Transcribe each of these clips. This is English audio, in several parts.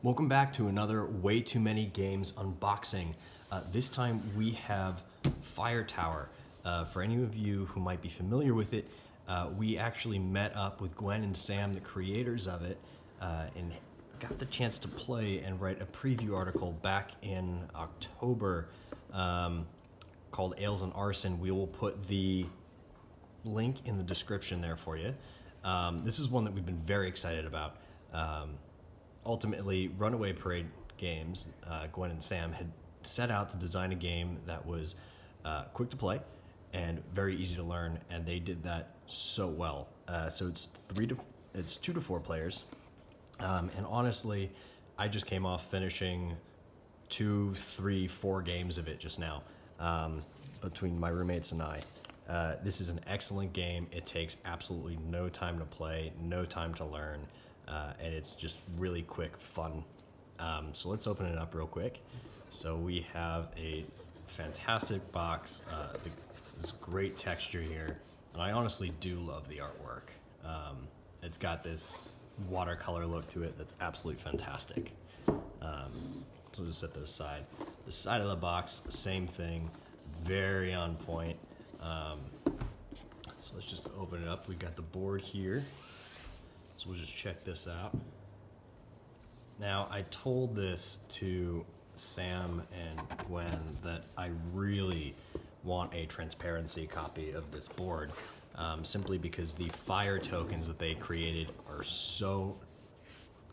Welcome back to another Way Too Many Games unboxing. This time we have Fire Tower. For any of you who might be familiar with it, we actually met up with Gwen and Sam, the creators of it, and got the chance to play and write a preview article back in October called Ales and Arson. We will put the link in the description there for you. This is one that we've been very excited about. Ultimately, Runaway Parade Games, Gwen and Sam, had set out to design a game that was quick to play and very easy to learn, and they did that so well. So it's 2 to 4 players, and honestly, I just came off finishing 2, 3, 4 games of it just now between my roommates and I. This is an excellent game. It takes absolutely no time to play, no time to learn. And it's just really quick, fun. So let's open it up real quick. So we have a fantastic box, this great texture here, and I honestly do love the artwork. It's got this watercolor look to it that's absolutely fantastic. So we'll just set those aside. The side of the box, same thing, very on point. So let's just open it up. We got the board here. So we'll just check this out. Now, I told this to Sam and Gwen that I really want a transparency copy of this board, simply because the fire tokens that they created are so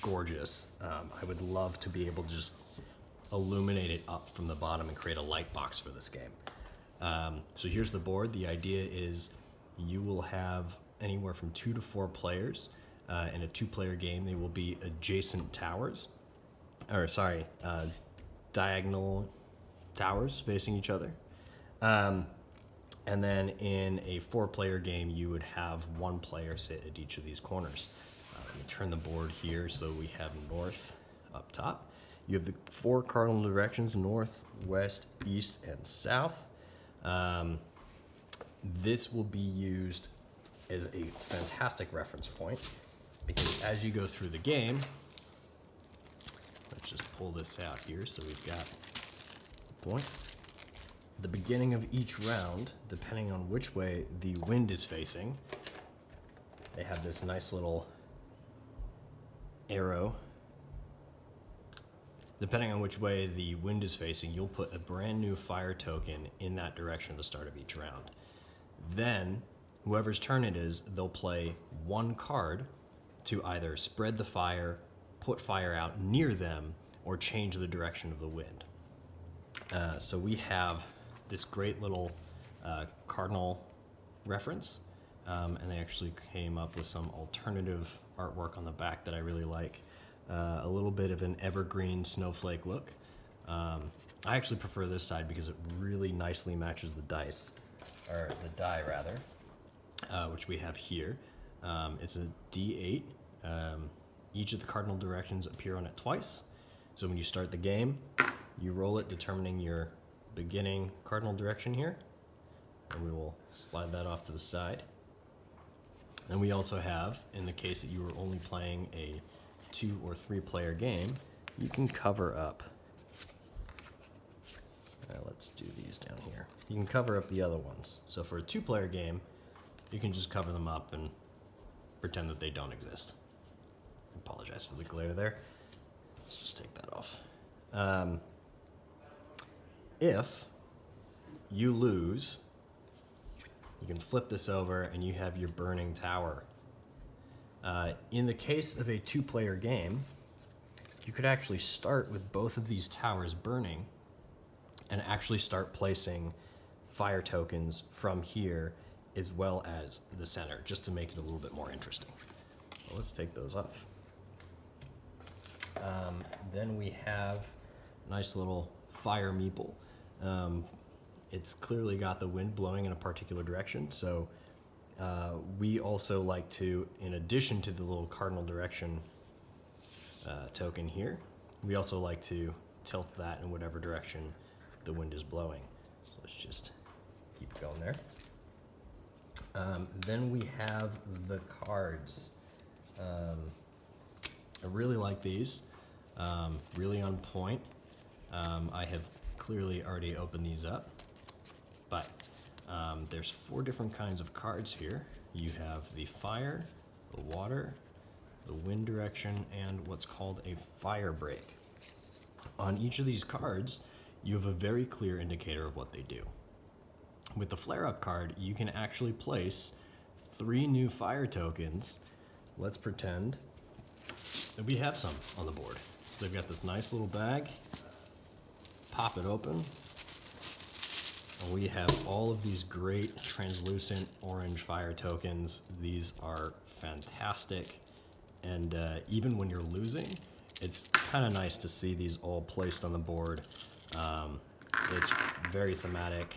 gorgeous. I would love to be able to just illuminate it up from the bottom and create a light box for this game. So here's the board. The idea is you will have anywhere from 2 to 4 players. In a 2-player game, they will be adjacent towers, diagonal towers facing each other. And then in a 4-player game, you would have 1 player sit at each of these corners. Let me turn the board here so we have north up top. You have the 4 cardinal directions: north, west, east, and south. This will be used as a fantastic reference point, because as you go through the game, let's just pull this out here so we've got the point. At the beginning of each round, depending on which way the wind is facing, they have this nice little arrow. Depending on which way the wind is facing, you'll put a brand new fire token in that direction at the start of each round. Then, whoever's turn it is, they'll play 1 card to either spread the fire, put fire out near them, or change the direction of the wind. So we have this great little cardinal reference, and they actually came up with some alternative artwork on the back that I really like. A little bit of an evergreen snowflake look. I actually prefer this side because it really nicely matches the dice, or the die rather, which we have here. It's a D8. Each of the cardinal directions appear on it twice. So when you start the game, you roll it, determining your beginning cardinal direction here. And we will slide that off to the side. And we also have, in the case that you were only playing a 2 or 3-player game, you can cover up. Let's do these down here. You can cover up the other ones. So for a 2-player game, you can just cover them up and pretend that they don't exist. I apologize for the glare there. Let's just take that off. If you lose, you can flip this over and you have your burning tower. In the case of a 2-player game, you could actually start with both of these towers burning and actually start placing fire tokens from here as well as the center, just to make it a little bit more interesting. So let's take those off. Then we have a nice little fire meeple. It's clearly got the wind blowing in a particular direction, so we also like to, in addition to the little cardinal direction token here, we also like to tilt that in whatever direction the wind is blowing. So let's just keep going there. Then we have the cards. I really like these. Really on point. I have clearly already opened these up, but there's 4 different kinds of cards here. You have the fire, the water, the wind direction, and what's called a fire break. On each of these cards, you have a very clear indicator of what they do. With the flare-up card, you can actually place 3 new fire tokens. Let's pretend that we have some on the board. So they've got this nice little bag. Pop it open. And we have all of these great translucent orange fire tokens. These are fantastic. And even when you're losing, it's kind of nice to see these all placed on the board. It's very thematic.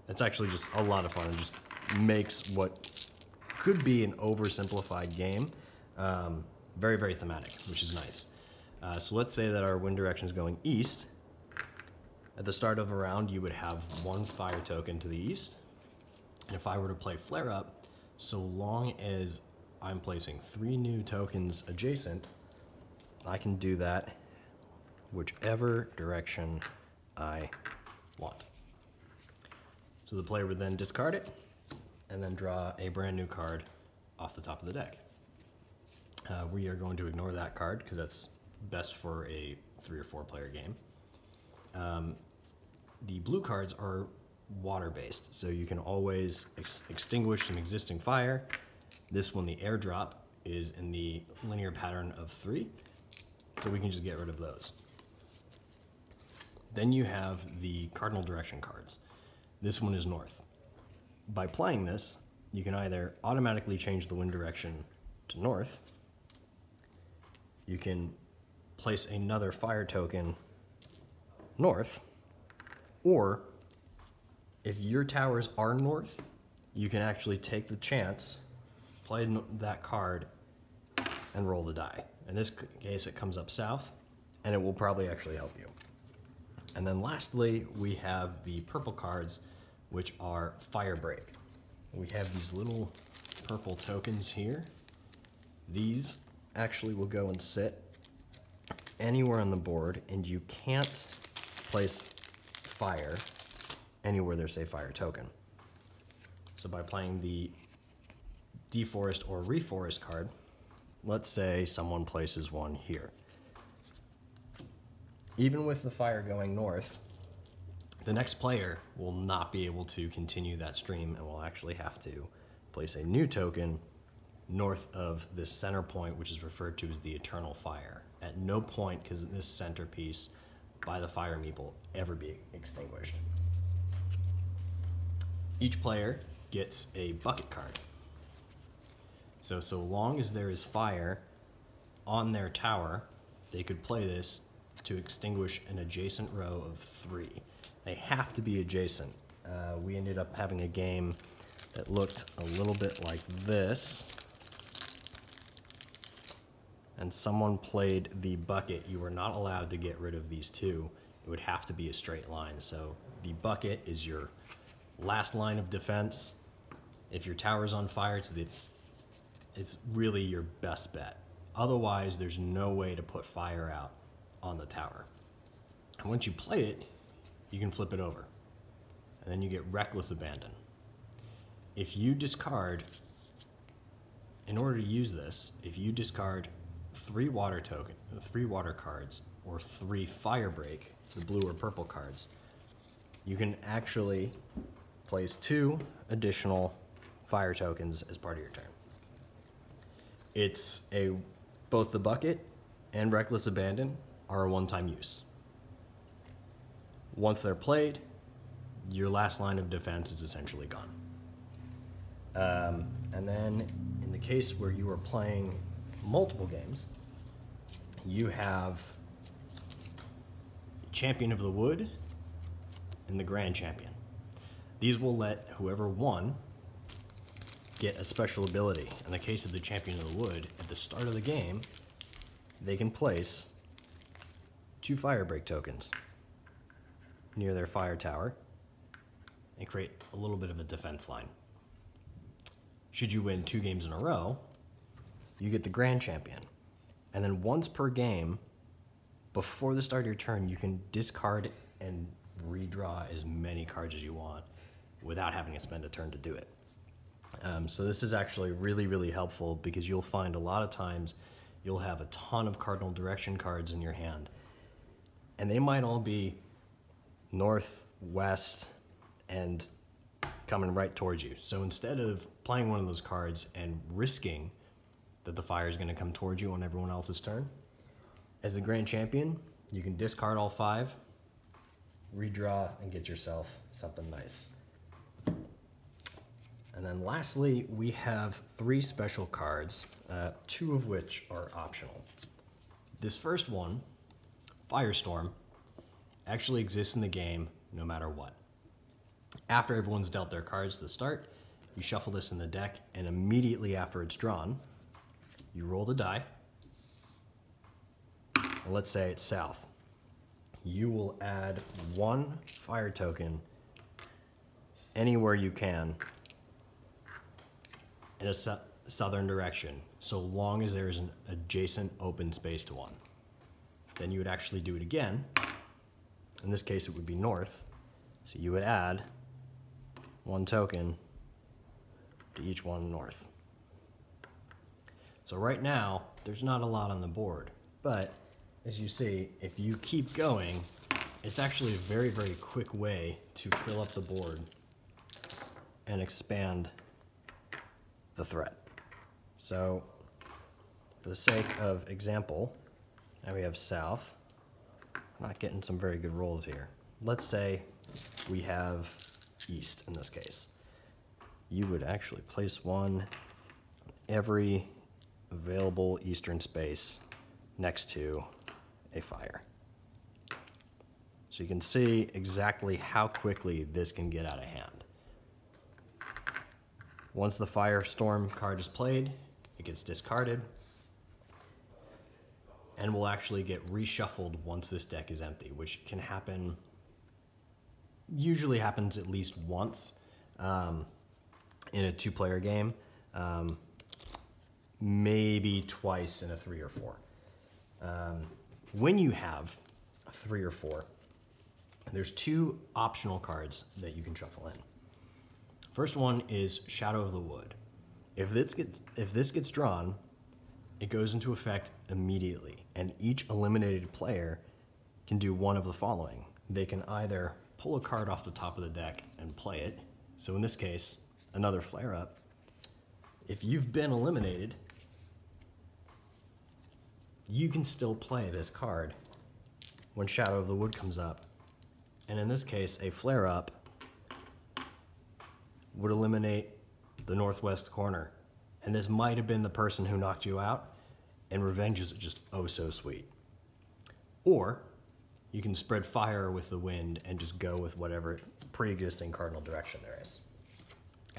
It's actually just a lot of fun. It just makes what could be an oversimplified game very, very thematic, which is nice. So let's say that our wind direction is going east. At the start of a round, you would have 1 fire token to the east. And if I were to play flare up, so long as I'm placing 3 new tokens adjacent, I can do that whichever direction I want. So the player would then discard it and then draw a brand new card off the top of the deck. We are going to ignore that card because that's best for a 3 or 4 player game. The blue cards are water-based, so you can always extinguish an existing fire. This one, the airdrop, is in the linear pattern of 3, so we can just get rid of those. Then you have the cardinal direction cards. This one is north. By playing this, you can either automatically change the wind direction to north, you can place another fire token north, or if your towers are north, you can actually take the chance, play that card, and roll the die. In this case, it comes up south, and it will probably actually help you. And then lastly, we have the purple cards, which are fire break. We have these little purple tokens here. These actually will go and sit anywhere on the board, and you can't place fire anywhere there's a fire token. So by playing the deforest or reforest card, let's say someone places one here. Even with the fire going north, the next player will not be able to continue that stream and will actually have to place a new token north of this center point, which is referred to as the eternal fire. At no point can this centerpiece by the fire meeple ever be extinguished. Each player gets a bucket card. So long as there is fire on their tower, they could play this to extinguish an adjacent row of 3. They have to be adjacent. We ended up having a game that looked a little bit like this, and someone played the bucket. You were not allowed to get rid of these 2. It would have to be a straight line. So the bucket is your last line of defense. If your tower's on fire, it's really your best bet. Otherwise, there's no way to put fire out on the tower. And once you play it, you can flip it over. And then you get reckless abandon. If you discard, in order to use this, if you discard 3 water cards or 3 fire break, the blue or purple cards, you can actually place 2 additional fire tokens as part of your turn. It's both the bucket and reckless abandon are a one-time use. Once they're played, your last line of defense is essentially gone. And then in the case where you are playing multiple games, you have Champion of the Wood and the Grand Champion. These will let whoever won get a special ability. In the case of the Champion of the Wood, at the start of the game, they can place 2 fire break tokens near their fire tower and create a little bit of a defense line. Should you win 2 games in a row, you get the Grand Champion. And then once per game, before the start of your turn, you can discard and redraw as many cards as you want without having to spend a turn to do it. So this is actually really, really helpful because you'll find a lot of times you'll have a ton of cardinal direction cards in your hand, and they might all be north, west, and coming right towards you. So instead of playing one of those cards and risking that the fire is going to come towards you on everyone else's turn, as a Grand Champion, you can discard all 5, redraw, and get yourself something nice. And then lastly, we have 3 special cards, 2 of which are optional. This first one, Firestorm, actually exists in the game no matter what. After everyone's dealt their cards to the start, you shuffle this in the deck, and immediately after it's drawn, you roll the die. And let's say it's south. You will add 1 fire token anywhere you can in a southern direction, so long as there is an adjacent open space to one. Then you would actually do it again. In this case, it would be north. So you would add 1 token to each one north. So right now, there's not a lot on the board, but as you see, if you keep going, it's actually a very, very quick way to fill up the board and expand the threat. So for the sake of example, now we have south. I'm not getting some very good rolls here. Let's say we have east in this case. You would actually place 1 on every available eastern space next to a fire. So you can see exactly how quickly this can get out of hand. Once the Firestorm card is played, it gets discarded and will actually get reshuffled once this deck is empty, which can happen, usually happens at least once in a 2-player game, maybe twice in a 3 or 4. When you have a 3 or 4, there's 2 optional cards that you can shuffle in. First one is Shadow of the Wood. If this gets drawn, it goes into effect immediately, and each eliminated player can do one of the following. They can either pull a card off the top of the deck and play it. So in this case, another flare up. If you've been eliminated, you can still play this card when Shadow of the Wood comes up. And in this case, a flare up would eliminate the northwest corner. And this might have been the person who knocked you out, and revenge is just oh so sweet. Or you can spread fire with the wind and just go with whatever pre-existing cardinal direction there is.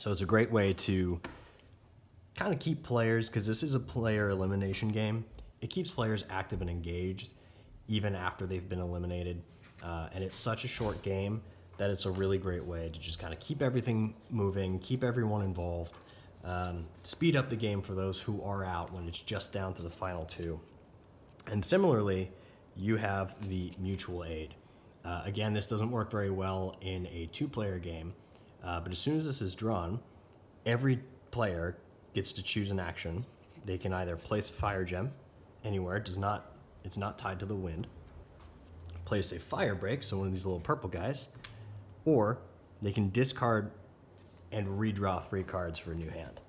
So it's a great way to kind of keep players, because this is a player elimination game, it keeps players active and engaged even after they've been eliminated. And it's such a short game that it's a really great way to just kind of keep everything moving, keep everyone involved, speed up the game for those who are out when it's just down to the final 2. And similarly, you have the mutual aid. Again, this doesn't work very well in a 2-player game, but as soon as this is drawn, every player gets to choose an action. They can either place a fire gem anywhere, it's not tied to the wind, place a fire break, so one of these little purple guys, or they can discard and redraw 3 cards for a new hand.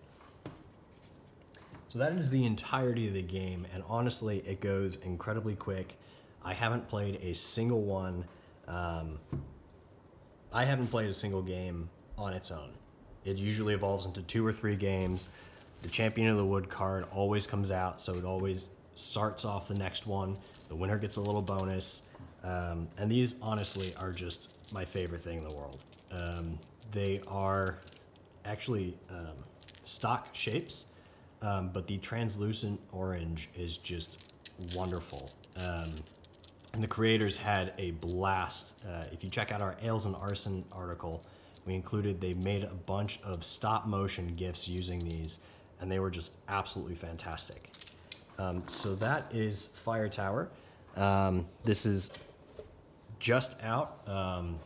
So that is the entirety of the game, and honestly, it goes incredibly quick. I haven't played a single one. I haven't played a single game on its own. It usually evolves into 2 or 3 games. The Champion of the Wood card always comes out, so it always starts off the next one. The winner gets a little bonus. And these, honestly, are just my favorite thing in the world. They are actually stock shapes, but the translucent orange is just wonderful. And the creators had a blast. If you check out our Ales and Arson article, they made a bunch of stop motion GIFs using these, and they were just absolutely fantastic. So that is Fire Tower. This is just out.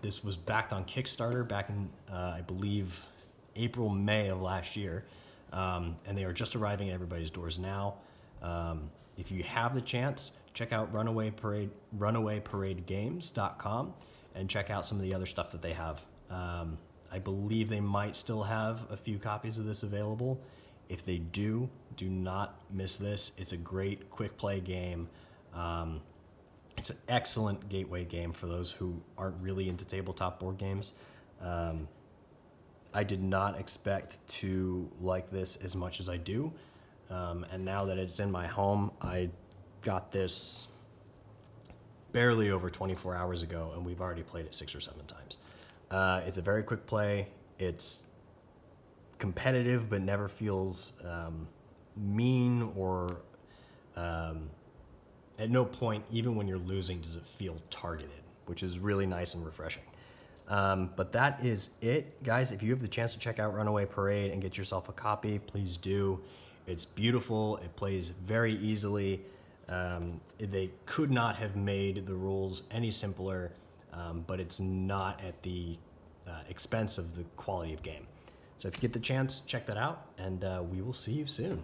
This was backed on Kickstarter back in, I believe, April, May of last year. And they are just arriving at everybody's doors now. If you have the chance, check out Runaway Parade, RunawayParadeGames.com, and check out some of the other stuff that they have. I believe they might still have a few copies of this available. If they do, do not miss this. It's a great quick play game. It's an excellent gateway game for those who aren't really into tabletop board games. I did not expect to like this as much as I do. And now that it's in my home, I got this barely over 24 hours ago, and we've already played it 6 or 7 times. It's a very quick play. It's competitive, but never feels mean or at no point, even when you're losing, does it feel targeted, which is really nice and refreshing. But that is it, guys. If you have the chance to check out Runaway Parade and get yourself a copy, please do. It's beautiful. It plays very easily. They could not have made the rules any simpler, but it's not at the expense of the quality of game. So if you get the chance, check that out, and we will see you soon.